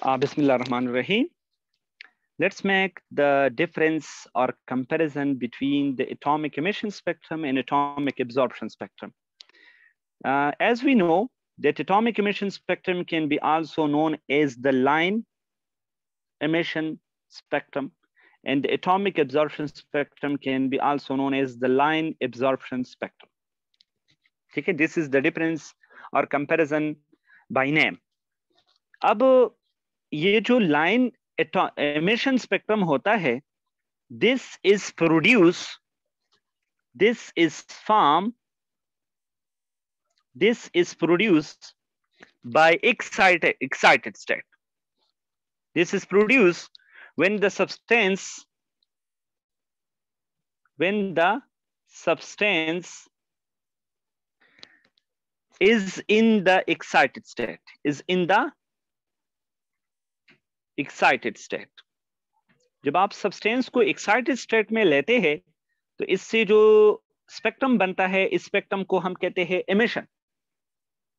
Bismillah ar-Rahman ar-Rahim. Let's make the difference or comparison between the atomic emission spectrum and atomic absorption spectrum. As we know, that atomic emission spectrum can be also known as the line emission spectrum, and the atomic absorption spectrum can be also known as the line absorption spectrum. Okay, this is the difference or comparison by name. अब ये जो line emission spectrum होता है, this is produced, this is formed, this is produced by excited state. This is produced when the substance is in the excited state, excited state. जब आप substance को excited state में लेते हैं तो इससे जो स्पेक्ट्रम बनता है, इस स्पेक्ट्रम को हम कहते हैं एमिशन.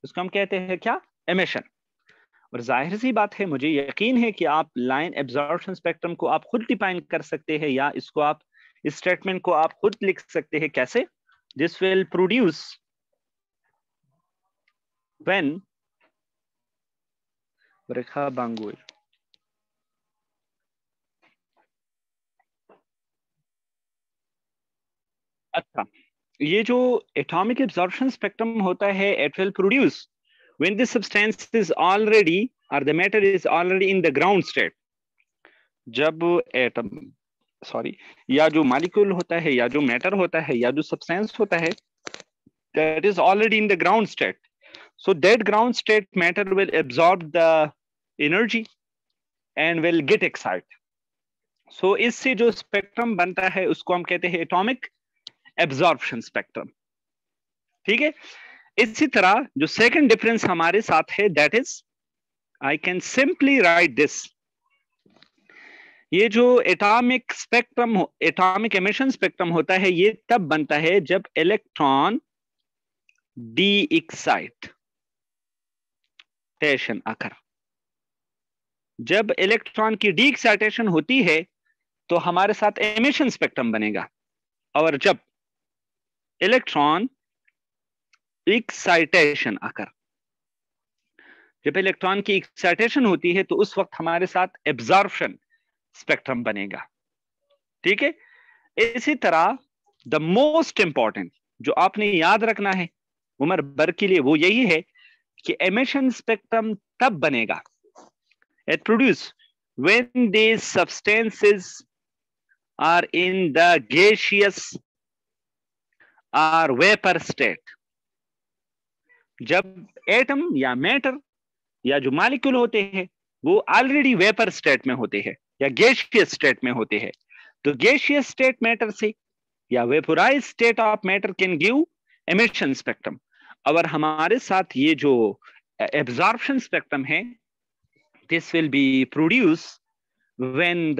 इसको हम कहते हैं क्या? एमिशन. और जाहिर सी बात है, मुझे यकीन है कि आप लाइन एब्जॉर्प्शन स्पेक्ट्रम को आप खुद डिफाइन कर सकते हैं, या इसको आप, इस स्टेटमेंट को आप खुद लिख सकते हैं. कैसे? दिस विल प्रोड्यूस व्हेन रेखा बांगुर. अच्छा, ये जो एटॉमिक एब्जॉर्प्शन स्पेक्ट्रम होता है, it will produce when the substance is already और the matter is already in the ground state. जब एटम या जो मॉलिक्यूल होता है, या जो मैटर होता है, या जो सब्सटेंस होता है, that is already in the ground state. So that ground state matter will absorb the energy and will get excite. So इससे जो स्पेक्ट्रम बनता है उसको हम कहते हैं एटॉमिक एब्जॉर्प्शन स्पेक्ट्रम. ठीक है. इसी तरह जो सेकंड डिफरेंस हमारे साथ है, that is, I can simply write this. ये जो atomic spectrum, atomic emission spectrum होता है, ये तब बनता है जब इलेक्ट्रॉन डी एक्साइटेशन आकर. जब इलेक्ट्रॉन की डी एक्साइटेशन होती है तो हमारे साथ एमिशन स्पेक्ट्रम बनेगा. और जब इलेक्ट्रॉन एक्साइटेशन आकर, जब इलेक्ट्रॉन की एक्साइटेशन होती है तो उस वक्त हमारे साथ एब्जॉर्प्शन स्पेक्ट्रम बनेगा. ठीक है. इसी तरह द मोस्ट इंपॉर्टेंट जो आपने याद रखना है उमर भर के लिए, वो यही है कि एमिशन स्पेक्ट्रम तब बनेगा, it produce when these substances are in the gaseous or vapor state. जब एटम या मैटर या जो मॉलिक्यूल होते हैं वो ऑलरेडी वेपर स्टेट में होते हैं या गैसियस स्टेट में होते हैं, तो गैसियस स्टेट मैटर से या vaporise state of matter can give emission spectrum. और हमारे साथ ये जो एब्जॉर्प्शन स्पेक्ट्रम है, this will B produce when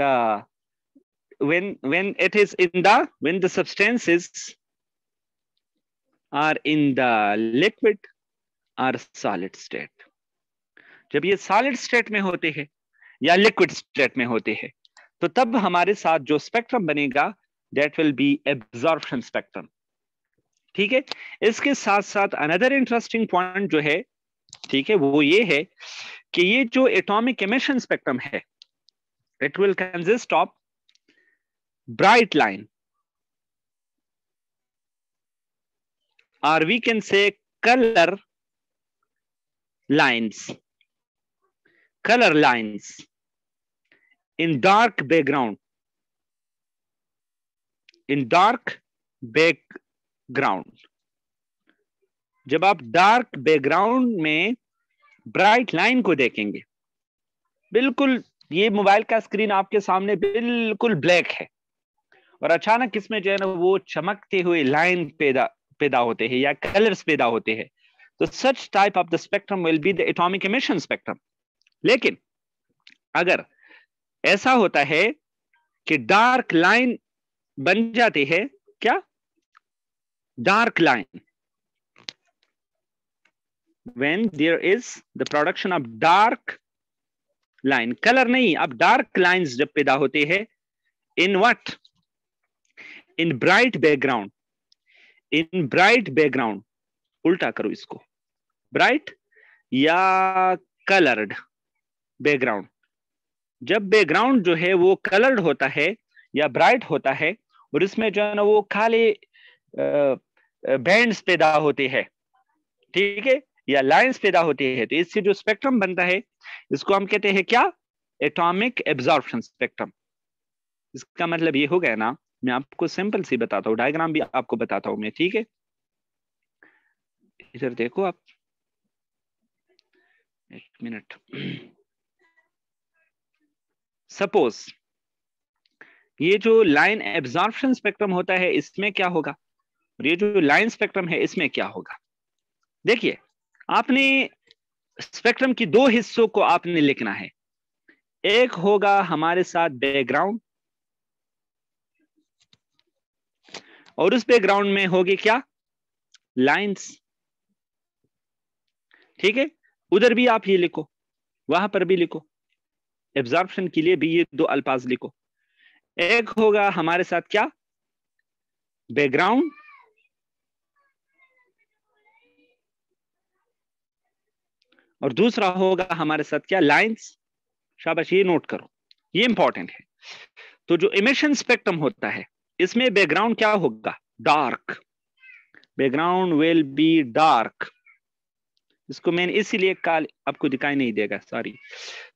the substances are in the liquid or solid state. जब ये solid state में होते हैं या liquid state में होते हैं तो तब हमारे साथ जो स्पेक्ट्रम बनेगा, that will be absorption spectrum. ठीक है. इसके साथ साथ another interesting point जो है, ठीक है, वो ये है कि ये जो atomic emission spectrum है, it will consist of bright line, or we can say color lines in dark background, जब आप डार्क बैकग्राउंड में ब्राइट लाइन को देखेंगे, बिल्कुल ये मोबाइल का स्क्रीन आपके सामने बिल्कुल ब्लैक है और अचानक इसमें जो है ना वो चमकते हुए लाइन पैदा होते हैं या कलर्स पैदा होते हैं, तो such type of the spectrum will be the atomic emission spectrum. लेकिन अगर ऐसा होता है कि डार्क लाइन बन जाती है, क्या? Dark line, when there is the production of dark line, colour नहीं, अब डार्क लाइंस जब पैदा होते हैं in what, in bright background, in bright background, उल्टा करो इसको, ब्राइट या कलर्ड बैकग्राउंड, जब बैकग्राउंड जो है वो कलर्ड होता है या ब्राइट होता है और इसमें जो है ना वो काले बैंड्स पैदा होते हैं, ठीक है, या लाइंस पैदा होती है, तो इससे जो स्पेक्ट्रम बनता है इसको हम कहते हैं क्या, एटॉमिक एब्जॉर्प्शन स्पेक्ट्रम। इसका मतलब ये हो गया ना, मैं आपको सिंपल सी बताता हूँ, डायग्राम भी आपको बताता हूं मैं, ठीक है, इधर देखो आप, एक मिनट। सपोज ये जो लाइन एब्जॉर्प्शन स्पेक्ट्रम होता है इसमें क्या होगा, और ये जो लाइन स्पेक्ट्रम है इसमें क्या होगा। देखिए, आपने स्पेक्ट्रम की दो हिस्सों को आपने लिखना है, एक होगा हमारे साथ बैकग्राउंड और उस बैकग्राउंड में होगी क्या, लाइंस, ठीक है, उधर भी आप ये लिखो, वहां पर भी लिखो, एब्जॉर्प्शन के लिए भी ये दो अल्फाज लिखो, एक होगा हमारे साथ क्या, बैकग्राउंड, और दूसरा होगा हमारे साथ क्या, लाइंस। शाबाश, ये नोट करो, ये इंपॉर्टेंट है। तो जो इमिशन स्पेक्ट्रम होता है इसमें बैकग्राउंड क्या होगा, dark, background will be dark, इसको मैंने इसीलिए काल आपको दिखाई नहीं देगा, सॉरी।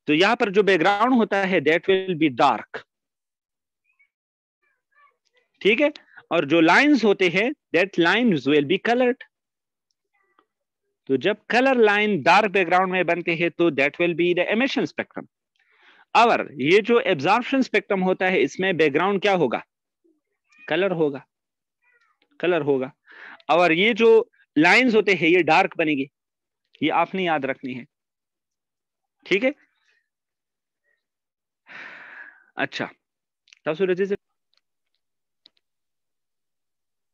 तो यहां पर जो बैकग्राउंड होता है दैट विल बी डार्क, ठीक है, और जो लाइंस होते हैं that lines will be coloured. तो जब कलर लाइन डार्क बैकग्राउंड में बनते हैं तो that will be the emission spectrum. और ये जो एब्जॉर्प्शन स्पेक्ट्रम होता है इसमें बैकग्राउंड क्या होगा, कलर होगा, कलर होगा, और ये जो लाइंस होते हैं ये डार्क बनेगी, ये आपने याद रखनी है, ठीक है। अच्छा, तब सूरज जी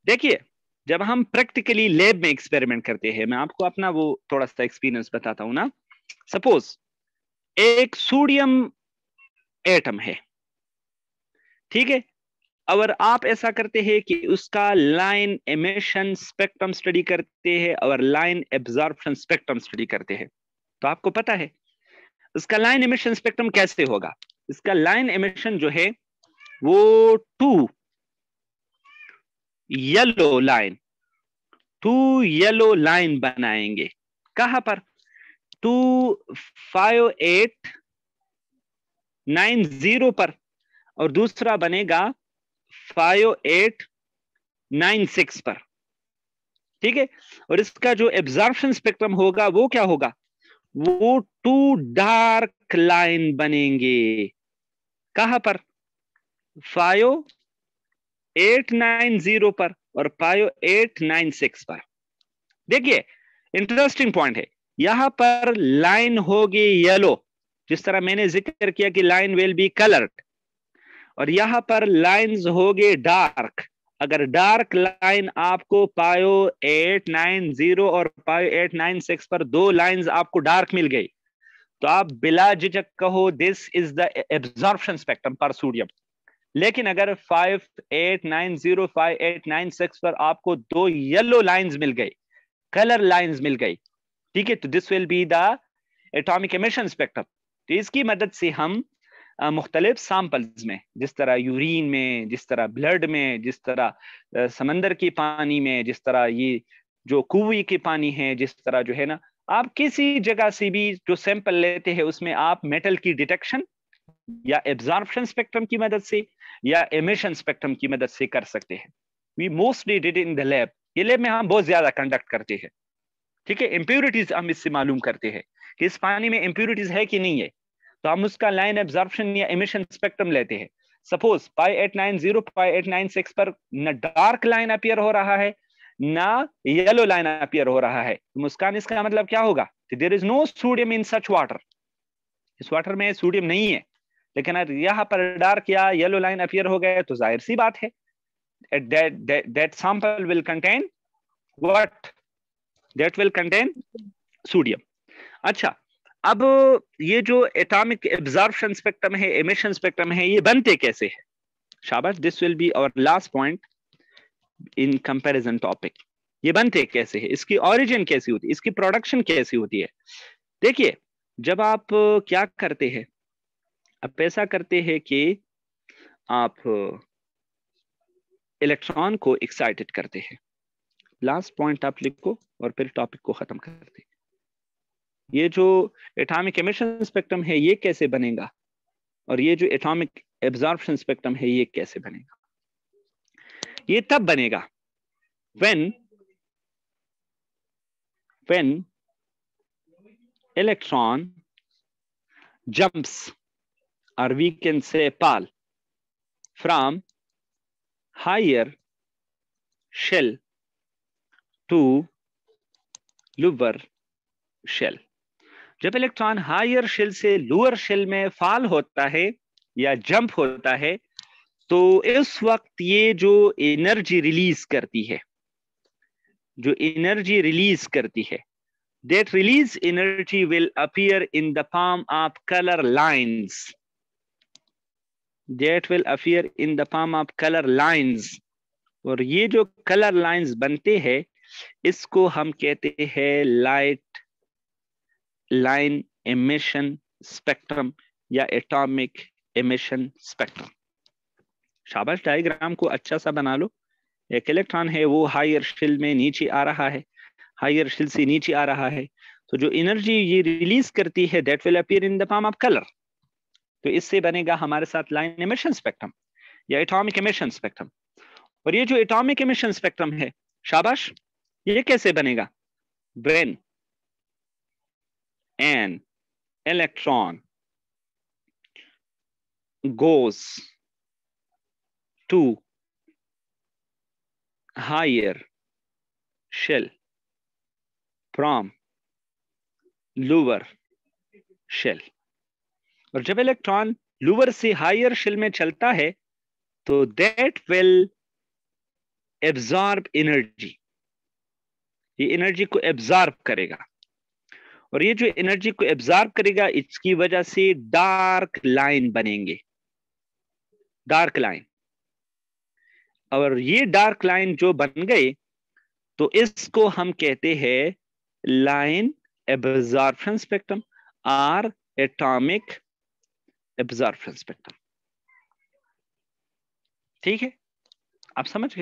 देखिए, जब हम प्रैक्टिकली लैब में एक्सपेरिमेंट करते हैं, मैं आपको अपना वो थोड़ा सा एक्सपीरियंस बताता हूं ना। सपोज एक सोडियम एटम है, ठीक है, और आप ऐसा करते हैं कि उसका लाइन एमिशन स्पेक्ट्रम स्टडी करते हैं और लाइन एब्जॉर्प्शन स्पेक्ट्रम स्टडी करते हैं, तो आपको पता है इसका लाइन एमिशन स्पेक्ट्रम कैसे होगा। इसका लाइन एमिशन जो है वो टू येलो लाइन बनाएंगे, कहां पर, 25890 पर, और दूसरा बनेगा 5896 पर, ठीक है। और इसका जो एब्जॉर्प्शन स्पेक्ट्रम होगा वो क्या होगा, वो टू डार्क लाइन बनेंगे, कहां पर, 5890 पर और 5896 पर। देखिए, इंटरेस्टिंग पॉइंट है, यहां पर लाइन होगी येलो, जिस तरह मैंने जिक्र किया कि लाइन विल बी कलर्ड, और यहां पर लाइंस होगी डार्क। अगर डार्क लाइन आपको पायो 890 और पायो 896 पर दो लाइंस आपको डार्क मिल गई, तो आप बिला झिझक कहो this is the absorption spectrum पर सोडियम। लेकिन अगर 5890 5896 पर आपको दो येलो लाइंस मिल गई, कलर लाइंस मिल गई, ठीक है, तो this will be the atomic emission spectrum. तो इसकी मदद से हम मुख्तलिफ सैंपल्स में, जिस तरह यूरिन में, जिस तरह ब्लड में, जिस तरह समंदर के पानी में, जिस तरह ये जो कुएं के पानी है, जिस तरह जो है ना, आप किसी जगह से भी जो सैंपल लेते हैं उसमें आप मेटल की डिटेक्शन या एब्जॉर्प्शन स्पेक्ट्रम की मदद से या एमिशन स्पेक्ट्रम की मदद से कर सकते हैं। We mostly did in the lab, ये लैब में हम बहुत ज्यादा कंडक्ट करते हैं, ठीक है। इंप्योरिटीज हम इससे मालूम करते हैं कि इस पानी में इंप्योरिटीज है कि नहीं है, तो हम उसका लाइन एब्जॉर्प्शन या एमिशन स्पेक्ट्रम लेते हैं। सपोज पाई 890 पाई 896 पर न डार्क लाइन अपीयर हो रहा है ना येलो लाइन अपीयर हो रहा है, तो मुस्कान इसका मतलब क्या होगा, there is no sodium in such water, इस वाटर में सोडियम नहीं है। लेकिन अगर यहाँ पर डार्क या येलो लाइन अपीयर हो गए तो जाहिर सी बात है that sample will contain what, that will contain sodium। अच्छा, अब ये जो एटॉमिक एब्जॉर्प्शन स्पेक्ट्रम है, एमिशन स्पेक्ट्रम है, ये बनते कैसे है? शाबाश, this will be our last point in comparison topic. ये बनते कैसे है, इसकी ओरिजिन कैसी होती है, इसकी प्रोडक्शन कैसी होती है? देखिए, जब आप क्या करते हैं, आप ऐसा करते हैं कि आप इलेक्ट्रॉन को एक्साइटेड करते हैं। लास्ट पॉइंट आप लिखो और फिर टॉपिक को खत्म करते हैं। ये जो एटॉमिक एमिशन स्पेक्ट्रम है ये कैसे बनेगा, और ये जो एटॉमिक एब्जॉर्प्शन स्पेक्ट्रम है ये कैसे बनेगा? ये तब बनेगा when electron jumps, or we can say pal, from higher shell to lower shell। जब इलेक्ट्रॉन हायर शेल से लोअर शेल में फॉल होता है या जंप होता है, तो इस वक्त ये जो एनर्जी रिलीज करती है, that release energy will appear in the form of color lines, और ये जो कलर लाइंस बनते हैं इसको हम कहते हैं लाइट लाइन एमिशन स्पेक्ट्रम या एटॉमिक एमिशन स्पेक्ट्रम। शाबाश, डायग्राम को अच्छा सा बना लो। एक इलेक्ट्रॉन है वो हायर शेल में नीचे आ रहा है, हायर शेल से नीचे आ रहा है, तो जो एनर्जी ये रिलीज करती है that will appear in the form of colour. तो इससे बनेगा हमारे साथ लाइन एमिशन स्पेक्ट्रम या एटॉमिक एमिशन स्पेक्ट्रम। और ये जो एटॉमिक एमिशन स्पेक्ट्रम है, शाबाश, ये कैसे बनेगा? when an electron goes to higher shell from lower shell, और जब इलेक्ट्रॉन लोअर से हायर शेल में चलता है तो दैट विल एब्जॉर्ब एनर्जी, ये एनर्जी को एब्जॉर्ब करेगा, और ये जो एनर्जी को एब्जॉर्ब करेगा इसकी वजह से डार्क लाइन बनेंगे, डार्क लाइन। और ये डार्क लाइन जो बन गए तो इसको हम कहते हैं लाइन एब्जॉर्प्शन स्पेक्ट्रम और एटॉमिक एब्जॉर्प्शन स्पेक्ट्रम। ठीक है, आप समझ गए।